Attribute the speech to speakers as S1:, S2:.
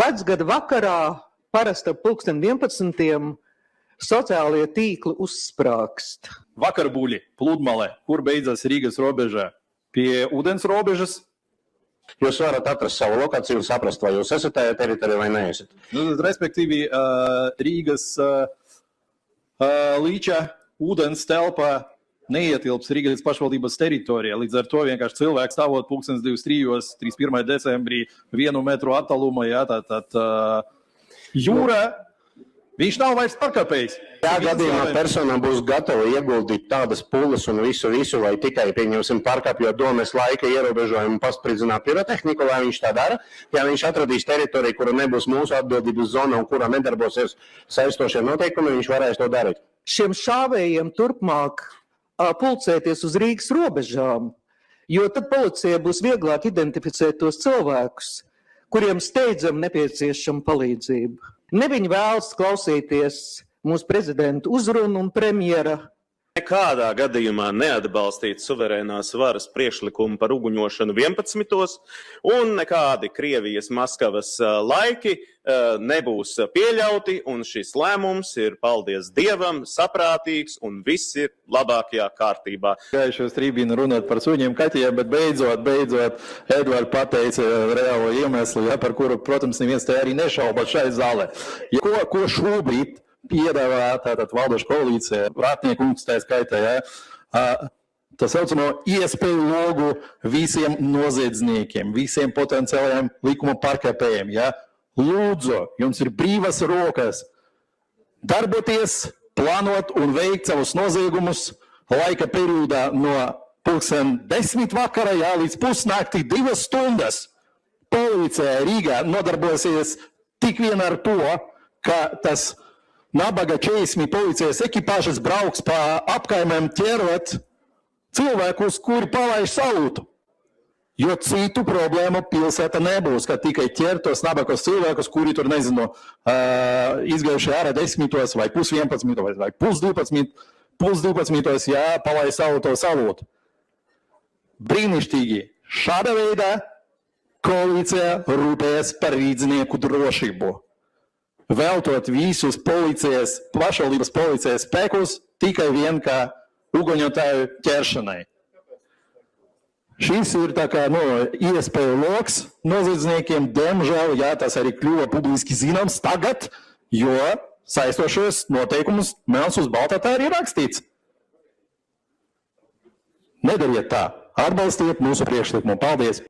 S1: Vecgada vakarā, parasti ap 11. sociālie tīkli uzsprāgst.
S2: Vakarbuļi pludmale, kur beidzas Rīgas robežā? Pie ūdens robežas?
S3: Jūs varat atrast savu lokāciju un saprast, vai jūs esat tajā teritorijā vai neesat.
S2: Respektīvi, Rīgas līča ūdens telpā neietilps Rīgas pašvaldības teritorijā. Līdz ar to vienkārši cilvēks stāvot 2023. 31. decembrī 1 metru attālumā, tātad jūra, viņš nav vairs pārkāpējis.
S3: Jā, gadījumā persona būs gatava ieguldīt tādas pūles un visu, vai tikai, pieņemsim, pārkāpjot domes laika ierobežojumu un paspridzināt pirotehniku, lai viņš tā dara. Ja viņš atradīs teritoriju, kura nebūs mūsu atbildības zona un kurā nedarbosies saistošie noteikumi, viņš varēs to darīt.
S1: Šiem šāvējiem turpmāk pulcēties uz Rīgas robežām, jo tad policijai būs vieglāk identificēt tos cilvēkus, kuriem steidzam nepieciešama palīdzība. Ne viņi vēlas klausīties mūsu prezidenta uzrunu un premjera.
S4: Nekādā gadījumā neatbalstīt suverēnās varas priekšlikumu par uguņošanu 11. un nekādi Krievijas Maskavas laiki nebūs pieļauti, un šis lēmums ir, paldies Dievam, saprātīgs, un viss ir labākajā kārtībā.
S2: Gājušos trībīnu runāt par suņiem, kaķiem, bet beidzot, Edvards pateica reālo iemeslu, par kuru, protams, neviens te arī nešauba šai zālē. Ko šobrīd piedāvā tātad valdoša koalīcija, Rātnieku kungs tā skaitā, tā saucamo iespēju logu visiem noziedzniekiem, visiem potenciālajiem likuma pārkāpējiem. Lūdzu, jums ir brīvas rokas darboties, plānot un veikt savus noziegumus laika periodā no 10:00 vakarā līdz pusnaktī 2 stundas. Policija Rīgā nodarbosies tik vien ar to, ka tas nabaga 40 policijas ekipāžas brauks pa apkaimēm ķerot cilvēkus, kuri palaiž salūtu. Jo citu problēmu pilsēta nebūs, ka tikai ķer tos nabagos cilvēkus, kuri tur, nezinu, izgājuši ārā 10 vai 11 vai 11:30, palaiž salūtu. Brīnišķīgi. Šāda veidā koalīcija rūpējas par rīdznieku drošību. Veltot visus pašvaldības policijas spēkus tikai vien kā uguņotāju ķeršanai. Šis ir tā kā iespēju loks noziedzniekiem, diemžēl, tas arī kļuva publiski zināms tagad, jo saistošos noteikumus melns uz balta tā arī rakstīts. Nedariet tā. Atbalstiet mūsu priekšlikumu. Paldies!